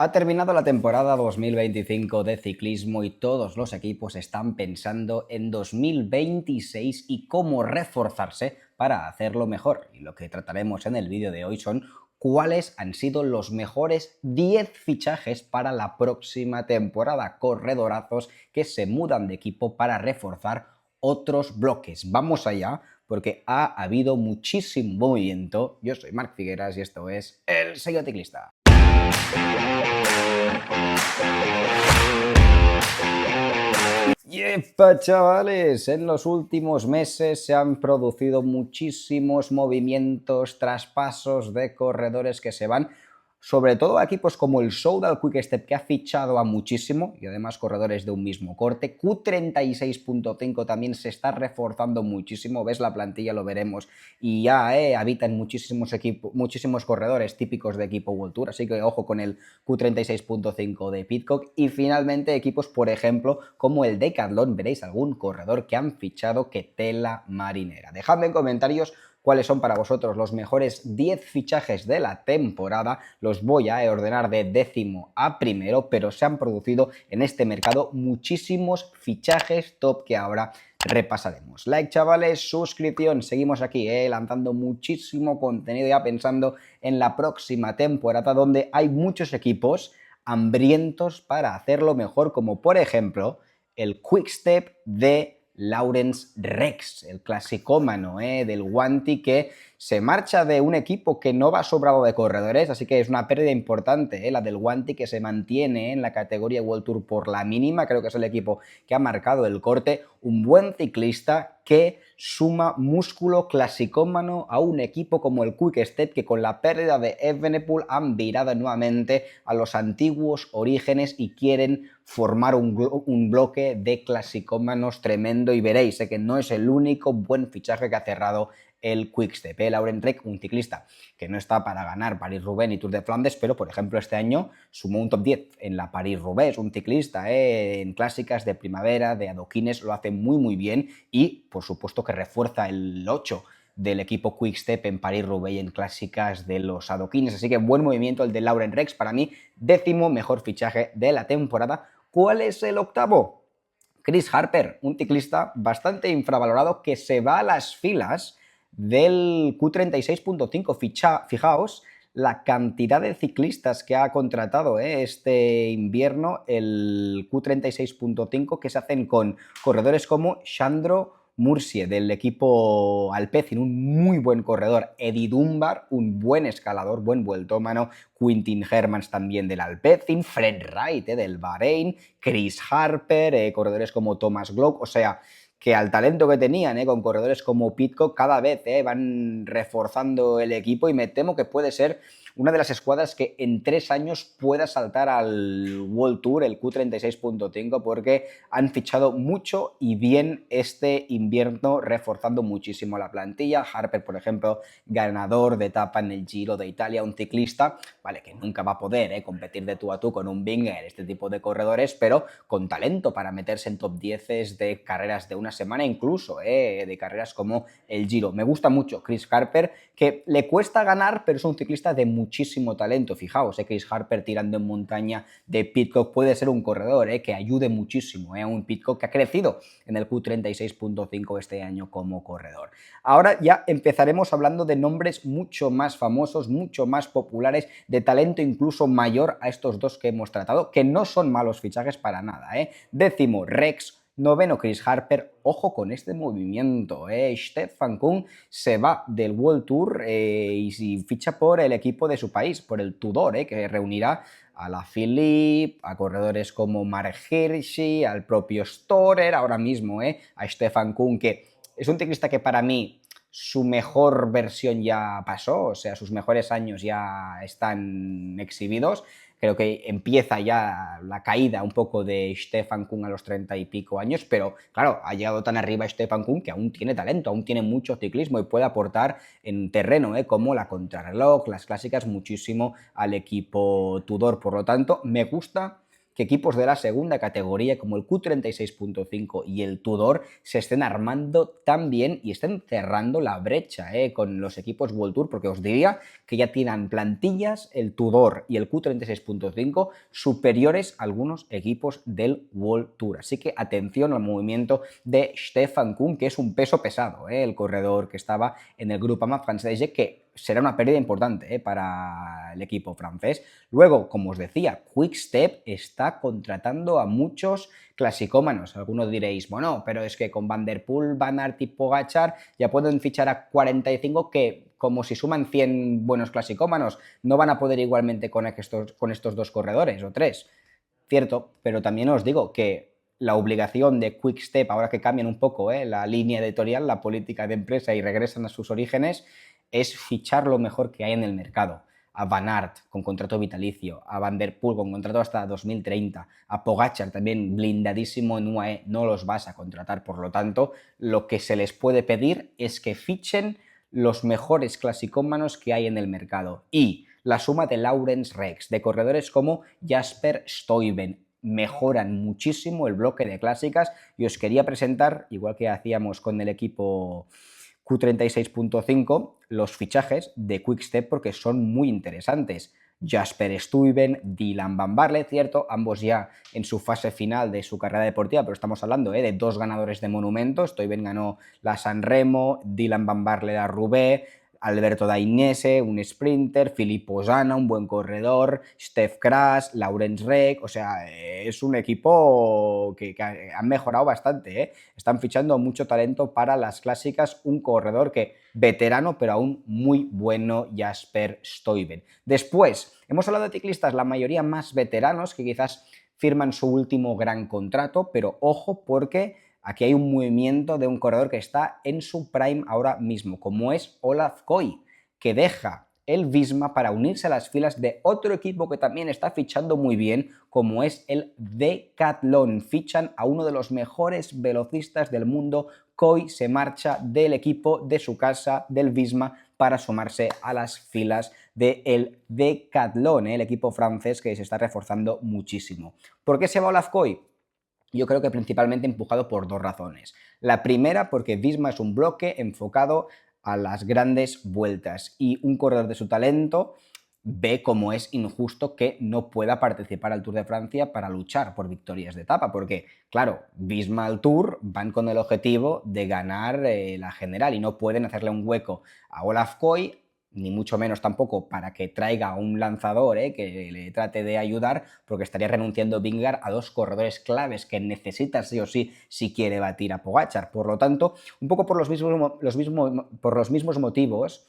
Ha terminado la temporada 2025 de ciclismo y todos los equipos están pensando en 2026 y cómo reforzarse para hacerlo mejor. Y lo que trataremos en el vídeo de hoy son cuáles han sido los mejores 10 fichajes para la próxima temporada. Corredorazos que se mudan de equipo para reforzar otros bloques. Vamos allá porque ha habido muchísimo movimiento. Yo soy Marc Figueras y esto es El Sello Ciclista. ¡Yepa, chavales! En los últimos meses se han producido muchísimos movimientos, traspasos de corredores que se van, sobre todo a equipos como el Soudal Quick-Step, que ha fichado a muchísimo, y además corredores de un mismo corte. Q36.5 también se está reforzando muchísimo, ves la plantilla, lo veremos, y ya habitan muchísimos corredores típicos de equipo World Tour, así que ojo con el Q36.5 de Pidcock. Y finalmente equipos, por ejemplo, como el Decathlon, veréis algún corredor que han fichado que tela marinera. Dejadme en comentarios cuáles son para vosotros los mejores 10 fichajes de la temporada. Los voy a ordenar de décimo a primero, pero se han producido en este mercado muchísimos fichajes top que ahora repasaremos. Like, chavales, suscripción, seguimos aquí lanzando muchísimo contenido ya pensando en la próxima temporada donde hay muchos equipos hambrientos para hacerlo mejor, como por ejemplo el Quick-Step de Laurens Rex, el clasicómano del Wanty, que se marcha de un equipo que no va sobrado de corredores, así que es una pérdida importante la del Wanty, que se mantiene en la categoría World Tour por la mínima. Creo que es el equipo que ha marcado el corte. Un buen ciclista que suma músculo clasicómano a un equipo como el Quick-Step, que con la pérdida de Evenepoel han virado nuevamente a los antiguos orígenes y quieren formar un bloque de clasicómanos tremendo. Y veréis que no es el único buen fichaje que ha cerrado el Quick-Step. Laurens Rex, un ciclista que no está para ganar París-Roubaix ni Tour de Flandes, pero por ejemplo este año sumó un top 10 en la París-Roubaix. Un ciclista en clásicas de primavera, de adoquines, lo hace muy bien y por supuesto que refuerza el 8 del equipo Quick-Step en París-Roubaix en clásicas de los adoquines. Así que buen movimiento el de Laurens Rex, para mí décimo mejor fichaje de la temporada. ¿Cuál es el octavo? Chris Harper, un ciclista bastante infravalorado que se va a las filas del Q36.5. Fijaos la cantidad de ciclistas que ha contratado este invierno el Q36.5, que se hacen con corredores como Sandro Murcie del equipo Alpecin, un muy buen corredor, Eddie Dunbar, un buen escalador, buen vueltómano, Quintin Hermans también del Alpecin, Fred Wright del Bahrein, Chris Harper, corredores como Thomas Glock, o sea, que al talento que tenían con corredores como Pidcock cada vez van reforzando el equipo, y me temo que puede ser una de las escuadras que en 3 años pueda saltar al World Tour, el Q36.5, porque han fichado mucho y bien este invierno, reforzando muchísimo la plantilla. Harper, por ejemplo, ganador de etapa en el Giro de Italia, un ciclista, vale, que nunca va a poder competir de tú a tú con un Binger, este tipo de corredores, pero con talento para meterse en top 10 de carreras de una semana, incluso de carreras como el Giro. Me gusta mucho Chris Harper, que le cuesta ganar, pero es un ciclista de muchísimo talento. Fijaos, Chris Harper tirando en montaña de Pidcock puede ser un corredor que ayude muchísimo a un Pidcock que ha crecido en el Q36.5 este año como corredor. Ahora ya empezaremos hablando de nombres mucho más famosos, mucho más populares, de talento incluso mayor a estos dos que hemos tratado, que no son malos fichajes para nada. Décimo, Rex. Noveno, Chris Harper. Ojo con este movimiento. Stefan Kung se va del World Tour y ficha por el equipo de su país, por el Tudor, que reunirá a la Philippe, a corredores como Mark Hirschi, al propio Storer, ahora mismo a Stefan Kung, que es un ciclista que para mí su mejor versión ya pasó, o sea, sus mejores años ya están exhibidos. Creo que empieza ya la caída un poco de Stefan Kung a los 30 y pico años, pero claro, ha llegado tan arriba Stefan Kung que aún tiene talento, aún tiene mucho ciclismo y puede aportar en terreno como la contrarreloj, las clásicas, muchísimo al equipo Tudor. Por lo tanto, me gusta que equipos de la segunda categoría como el Q36.5 y el Tudor se estén armando tan bien y estén cerrando la brecha con los equipos World Tour, porque os diría que ya tienen plantillas el Tudor y el Q36.5 superiores a algunos equipos del World Tour. Así que atención al movimiento de Stefan Kuhn, que es un peso pesado, el corredor que estaba en el grupo AMA francés, que será una pérdida importante para el equipo francés. Luego, como os decía, Quick-Step está contratando a muchos clasicómanos. Algunos diréis, bueno, pero es que con Van der Poel, Van Aert y Pogačar ya pueden fichar a 45 que, como si suman 100 buenos clasicómanos, no van a poder igualmente con estos dos corredores o tres. Cierto, pero también os digo que la obligación de Quick-Step, ahora que cambian un poco la línea editorial, la política de empresa y regresan a sus orígenes, es fichar lo mejor que hay en el mercado. A Van Aert con contrato vitalicio, a Van der Poel con contrato hasta 2030, a Pogačar también blindadísimo en UAE, no los vas a contratar. Por lo tanto, lo que se les puede pedir es que fichen los mejores clasicómanos que hay en el mercado. Y la suma de Laurens Rex, de corredores como Jasper Stuyven, mejoran muchísimo el bloque de clásicas y os quería presentar, igual que hacíamos con el equipo Q36.5, los fichajes de Quick-Step porque son muy interesantes. Jasper Stuyven, Dylan van Baarle, cierto, ambos ya en su fase final de su carrera deportiva, pero estamos hablando de dos ganadores de monumentos. Stuyven ganó la San Remo, Dylan van Baarle la Roubaix, Alberto Dainese, un sprinter, Filippo Zana, un buen corredor, Stef Kras, Laurens Reck, o sea, es un equipo que han mejorado bastante, Están fichando mucho talento para las clásicas, un corredor que veterano, pero aún muy bueno, Jasper Stuyven. Después, hemos hablado de ciclistas, la mayoría más veteranos, que quizás firman su último gran contrato, pero ojo porque aquí hay un movimiento de un corredor que está en su prime ahora mismo, como es Olaf Koy, que deja el Visma para unirse a las filas de otro equipo que también está fichando muy bien, como es el Decathlon. Fichan a uno de los mejores velocistas del mundo. Koy se marcha del equipo de su casa, del Visma, para sumarse a las filas del Decathlon, el equipo francés que se está reforzando muchísimo. ¿Por qué se va Olaf Koy? Yo creo que principalmente empujado por dos razones. La primera, porque Visma es un bloque enfocado a las grandes vueltas y un corredor de su talento ve cómo es injusto que no pueda participar al Tour de Francia para luchar por victorias de etapa, porque, claro, Visma al Tour van con el objetivo de ganar la general y no pueden hacerle un hueco a Olaf Koy, ni mucho menos tampoco para que traiga un lanzador que le trate de ayudar, porque estaría renunciando Vingegaard a dos corredores claves que necesita sí o sí si quiere batir a Pogačar. Por lo tanto, un poco por los mismos motivos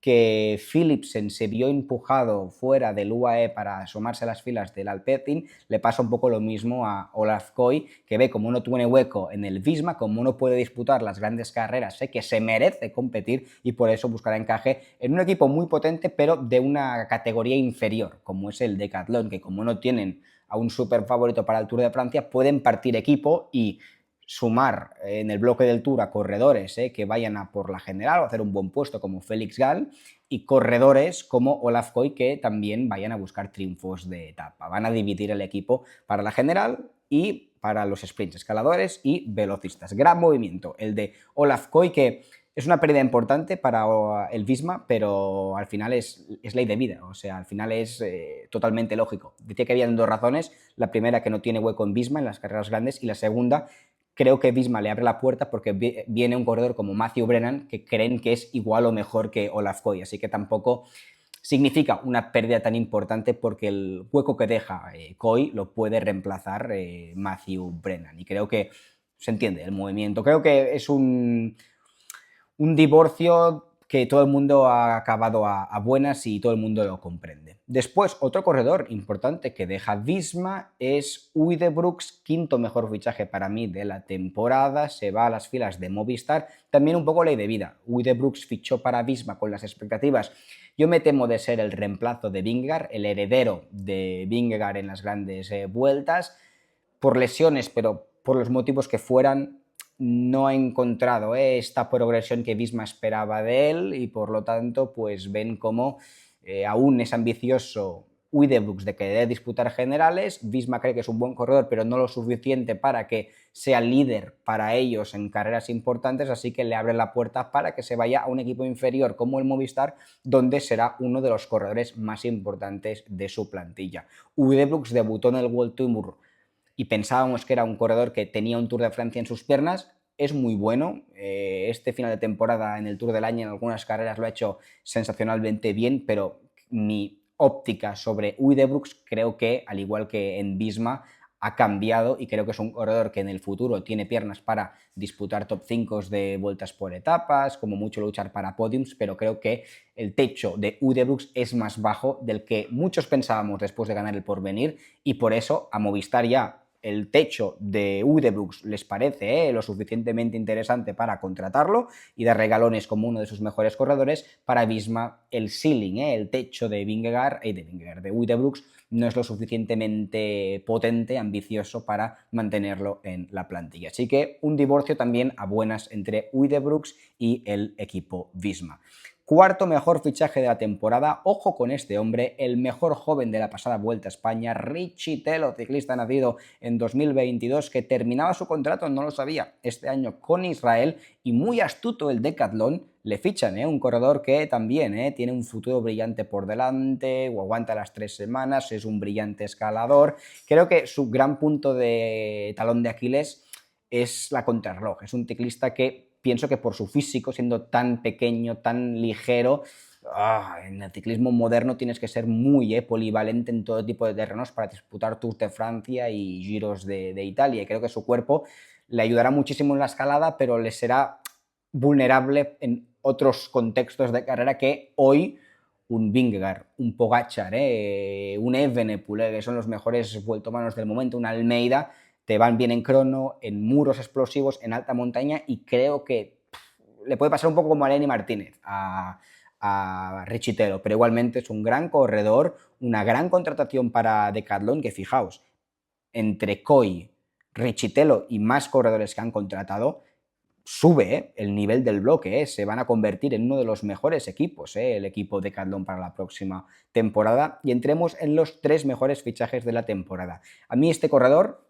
que Philipsen se vio empujado fuera del UAE para sumarse a las filas del Alpecin, le pasa un poco lo mismo a Olaf Koy, que ve como no tiene hueco en el Visma, como no puede disputar las grandes carreras, que se merece competir y por eso buscará encaje en un equipo muy potente, pero de una categoría inferior, como es el Decathlon, que como no tienen a un súper favorito para el Tour de Francia, pueden partir equipo y sumar en el bloque del Tour a corredores que vayan a por la general o hacer un buen puesto como Félix Gall y corredores como Olaf Koy que también vayan a buscar triunfos de etapa. Van a dividir el equipo para la general y para los sprints, escaladores y velocistas. Gran movimiento el de Olaf Koy, que es una pérdida importante para el Visma, pero al final es ley de vida, o sea, al final es totalmente lógico. Decía que habían dos razones, la primera que no tiene hueco en Visma en las carreras grandes y la segunda creo que Visma le abre la puerta porque viene un corredor como Matthew Brennan que creen que es igual o mejor que Olaf Koy, así que tampoco significa una pérdida tan importante porque el hueco que deja Koy lo puede reemplazar Matthew Brennan y creo que se entiende el movimiento. Creo que es un divorcio que todo el mundo ha acabado a buenas y todo el mundo lo comprende. Después, otro corredor importante que deja Visma es Uijtdebroeks, quinto mejor fichaje para mí de la temporada, se va a las filas de Movistar, también un poco ley de vida. Uijtdebroeks fichó para Visma con las expectativas, yo me temo, de ser el reemplazo de Vingegaard, el heredero de Vingegaard en las grandes vueltas, por lesiones, pero por los motivos que fueran, no ha encontrado esta progresión que Visma esperaba de él y por lo tanto pues ven como aún es ambicioso Uy Brooks de que debe disputar generales, Visma cree que es un buen corredor, pero no lo suficiente para que sea líder para ellos en carreras importantes, así que le abre la puerta para que se vaya a un equipo inferior como el Movistar, donde será uno de los corredores más importantes de su plantilla. Uy Brooks debutó en el World Tour y pensábamos que era un corredor que tenía un Tour de Francia en sus piernas. Es muy bueno, este final de temporada en el Tour del Año en algunas carreras lo ha hecho sensacionalmente bien, pero mi óptica sobre Uy Brooks creo que, al igual que en Visma, ha cambiado y creo que es un corredor que en el futuro tiene piernas para disputar top 5 de vueltas por etapas, como mucho luchar para podiums, pero creo que el techo de Uy Brooks es más bajo del que muchos pensábamos después de ganar el Porvenir, y por eso a Movistar ya el techo de Uy Brooks les parece lo suficientemente interesante para contratarlo y dar regalones como uno de sus mejores corredores. Para Visma el ceiling, el techo de de Uy Brooks no es lo suficientemente potente, ambicioso para mantenerlo en la plantilla. Así que un divorcio también a buenas entre Uy Brooks y el equipo Visma. Cuarto mejor fichaje de la temporada, ojo con este hombre, el mejor joven de la pasada Vuelta a España, Richitelo, ciclista nacido en 2022 que terminaba su contrato, no lo sabía, este año con Israel, y muy astuto el Decathlon, le fichan, un corredor que también tiene un futuro brillante por delante, o aguanta las 3 semanas, es un brillante escalador. Creo que su gran punto de talón de Aquiles es la contrarreloj, es un ciclista que pienso que por su físico, siendo tan pequeño, tan ligero, en el ciclismo moderno tienes que ser muy polivalente en todo tipo de terrenos para disputar Tours de Francia y Giros de Italia. Y creo que su cuerpo le ayudará muchísimo en la escalada, pero le será vulnerable en otros contextos de carrera que hoy un Vingegaard, un Pogačar, un Evenepoel, que son los mejores vueltomanos del momento, un Almeida, te van bien en crono, en muros explosivos, en alta montaña, y creo que le puede pasar un poco como a Lenny Martínez, a Richitelo, pero igualmente es un gran corredor, una gran contratación para Decathlon, que fijaos, entre Coy, Richitelo y más corredores que han contratado, sube el nivel del bloque, se van a convertir en uno de los mejores equipos, el equipo Decathlon para la próxima temporada. Y entremos en los 3 mejores fichajes de la temporada. A mí este corredor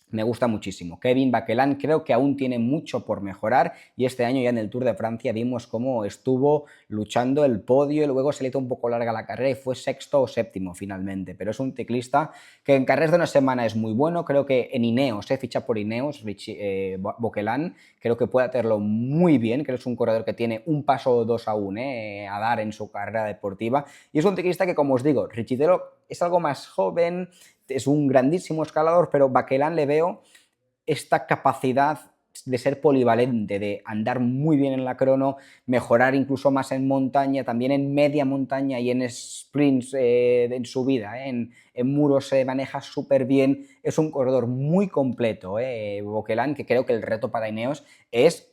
me gusta muchísimo. Kevin Baquelin creo que aún tiene mucho por mejorar, y este año ya en el Tour de Francia vimos cómo estuvo luchando el podio y luego se le hizo un poco larga la carrera y fue sexto o séptimo finalmente, pero es un ciclista que en carreras de una semana es muy bueno. Creo que en Ineos, ficha por Ineos, Baquelin, creo que puede hacerlo muy bien, creo que es un corredor que tiene un paso o dos aún a dar en su carrera deportiva, y es un ciclista que, como os digo, Richitelo es algo más joven, es un grandísimo escalador, pero Baquelin le veo esta capacidad de ser polivalente, de andar muy bien en la crono, mejorar incluso más en montaña, también en media montaña y en sprints en subida, en muros se maneja súper bien, es un corredor muy completo, Baquelin, que creo que el reto para Ineos es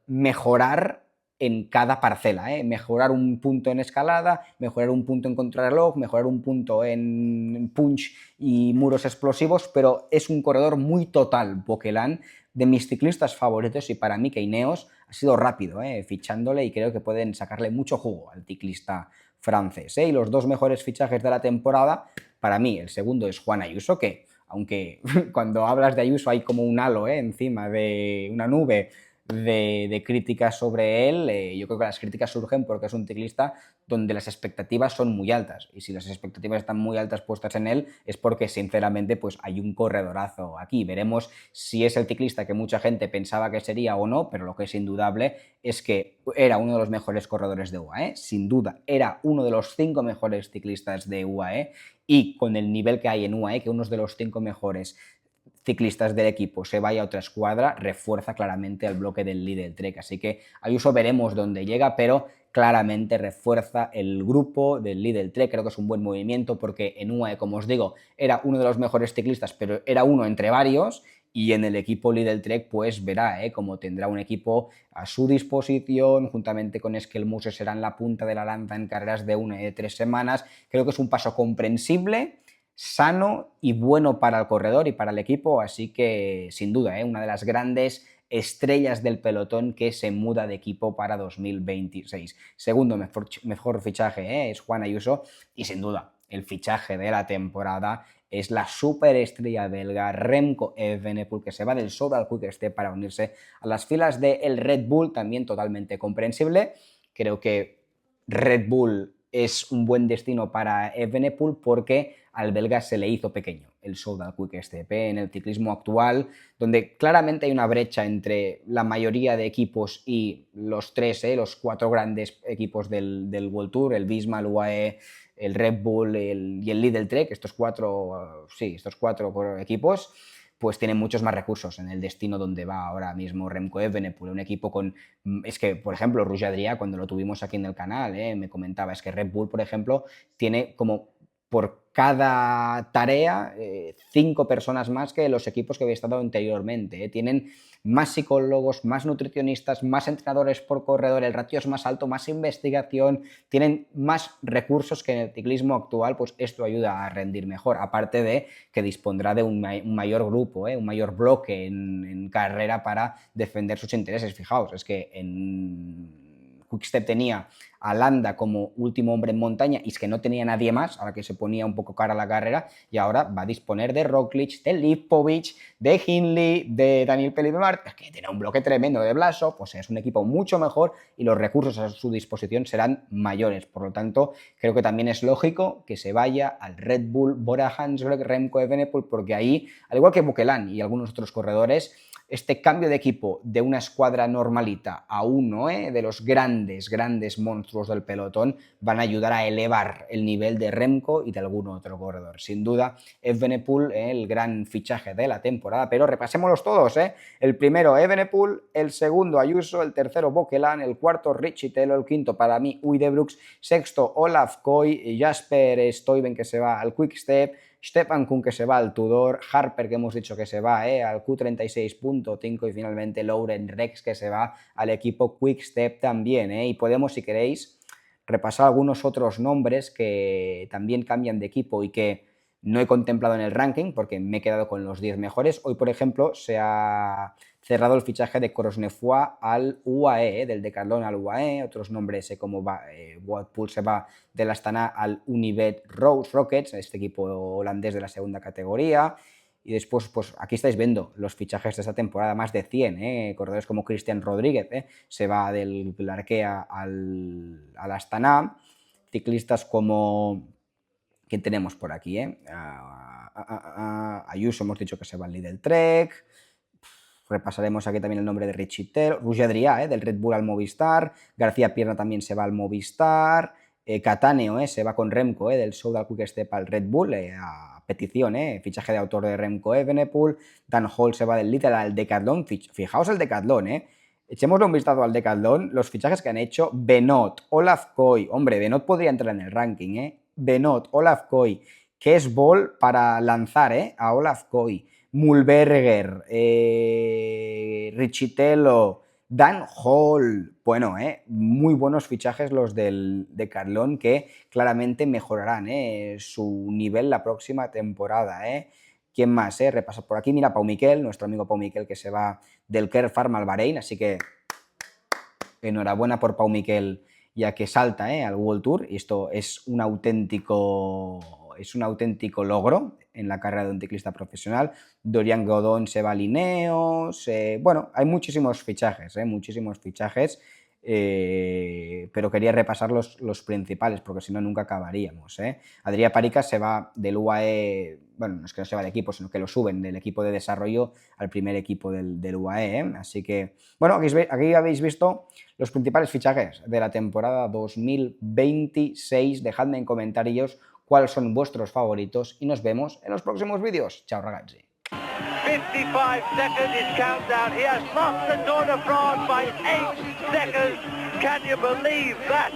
mejorar en cada parcela, mejorar un punto en escalada, mejorar un punto en contrarreloj, mejorar un punto en punch y muros explosivos, pero es un corredor muy total, Baquelin, de mis ciclistas favoritos, y para mí que Ineos ha sido rápido fichándole, y creo que pueden sacarle mucho jugo al ciclista francés. Y los 2 mejores fichajes de la temporada, para mí el segundo es Juan Ayuso, que aunque cuando hablas de Ayuso hay como un halo encima de una nube de críticas sobre él, yo creo que las críticas surgen porque es un ciclista donde las expectativas son muy altas, y si las expectativas están muy altas puestas en él es porque sinceramente pues hay un corredorazo aquí. Veremos si es el ciclista que mucha gente pensaba que sería o no, pero lo que es indudable es que era uno de los mejores corredores de UAE, sin duda, era uno de los 5 mejores ciclistas de UAE, y con el nivel que hay en UAE, que uno de los 5 mejores ciclistas del equipo se vaya a otra escuadra, refuerza claramente al bloque del Lidl Trek. Así que Ayuso veremos dónde llega, pero claramente refuerza el grupo del Lidl Trek. Creo que es un buen movimiento porque en UAE, como os digo, era uno de los mejores ciclistas, pero era uno entre varios, y en el equipo Lidl Trek pues verá cómo tendrá un equipo a su disposición, juntamente con Esquelmuse serán la punta de la lanza en carreras de 1 y de 3 semanas. Creo que es un paso comprensible, sano y bueno para el corredor y para el equipo, así que sin duda una de las grandes estrellas del pelotón que se muda de equipo para 2026. Segundo mejor fichaje es Juan Ayuso, y sin duda el fichaje de la temporada es la superestrella belga Remco Evenepoel, que se va del Soudal Quick Step para unirse a las filas del Red Bull, también totalmente comprensible. Creo que Red Bull es un buen destino para Evenepoel porque al belga se le hizo pequeño el Soudal Quick Step en el ciclismo actual, donde claramente hay una brecha entre la mayoría de equipos y los los 4 grandes equipos del World Tour, el Visma, el UAE, el Red Bull y el Lidl Trek, estos cuatro equipos, pues tienen muchos más recursos en el destino donde va ahora mismo Remco Evenepoel, un equipo con... Es que, por ejemplo, Roger Adrià, cuando lo tuvimos aquí en el canal, me comentaba, es que Red Bull, por ejemplo, tiene como por cada tarea 5 personas más que los equipos que había estado anteriormente. Tienen más psicólogos, más nutricionistas, más entrenadores por corredor, el ratio es más alto, más investigación, tienen más recursos que en el ciclismo actual, pues esto ayuda a rendir mejor, aparte de que dispondrá de un mayor grupo, un mayor bloque en carrera para defender sus intereses. Fijaos, es que en Quickstep tenía a Landa como último hombre en montaña y es que no tenía nadie más, ahora que se ponía un poco cara a la carrera, y ahora va a disponer de Roglic, de Lipovic, de Hindley, de Daniel Pellicer, que tiene un bloque tremendo de Blasov, pues es un equipo mucho mejor y los recursos a su disposición serán mayores. Por lo tanto, creo que también es lógico que se vaya al Red Bull, Bora Hansgrohe, Remco Evenepoel, porque ahí, al igual que Bukelein y algunos otros corredores, este cambio de equipo de una escuadra normalita a uno de los grandes monstruos del pelotón van a ayudar a elevar el nivel de Remco y de algún otro corredor. Sin duda, Evenepoel, el gran fichaje de la temporada, pero repasémoslos todos. El primero, Evenepoel, el segundo, Ayuso, el tercero, Bukelein, el cuarto, Richitelo, el quinto, para mí, Uijtdebroeks, sexto, Olaf Koy, Jasper Stuyven, que se va al Quickstep, Stefan Kuhn, que se va al Tudor, Harper, que hemos dicho que se va al Q36.5 y finalmente Lauren Rex, que se va al equipo Quickstep también. Y podemos, si queréis, repasar algunos otros nombres que también cambian de equipo y que no he contemplado en el ranking porque me he quedado con los 10 mejores. Hoy, por ejemplo, se ha cerrado el fichaje de Krosnefoy al UAE, del Decathlon al UAE, otros nombres como Wout Poels se va del Astana al Unibet Rockets, este equipo holandés de la segunda categoría. Y después, pues aquí estáis viendo los fichajes de esta temporada, más de 100, corredores como Cristian Rodríguez, se va del Arkea al Astana, ciclistas como... ¿Quién tenemos por aquí? Ayuso hemos dicho que se va al Lidl Trek. Repasaremos aquí también el nombre de Richitelo. Roger Adrià, del Red Bull al Movistar. García Pierna también se va al Movistar. Cattaneo, se va con Remco, del Soudal Quick Step al Red Bull, a petición, fichaje de autor de Remco Evenepoel. Dan Hall se va del Lidl al Decathlon. Fijaos el Decathlon, Echémosle un vistazo al Decathlon, los fichajes que han hecho. Benoot, Olaf Koy. Hombre, Benoot podría entrar en el ranking, Benoot, Olaf Koy. Kees Bol para lanzar, a Olaf Koy. Mühlberger, Richitelo, Dan Hall. Bueno, muy buenos fichajes los del Decathlon que claramente mejorarán su nivel la próxima temporada. ¿Quién más? Repasa por aquí. Mira, Pau Miquel, nuestro amigo Pau Miquel, que se va del Care Farm al Bahrein, así que enhorabuena por Pau Miquel, ya que salta al World Tour, y esto es un auténtico logro en la carrera de un ciclista profesional. Dorian Godon se va a Lineos, bueno, hay muchísimos fichajes, pero quería repasar los principales, porque si no nunca acabaríamos. Adrià Paricas se va del UAE, bueno, no es que no se va del equipo, sino que lo suben del equipo de desarrollo al primer equipo del UAE, así que, bueno, aquí habéis visto los principales fichajes de la temporada 2026. Dejadme en comentarios cuáles son vuestros favoritos y nos vemos en los próximos vídeos. Chao, ragazzi. 55 seconds is countdown. He has lost the Tour de France by 8 seconds. Can you believe that?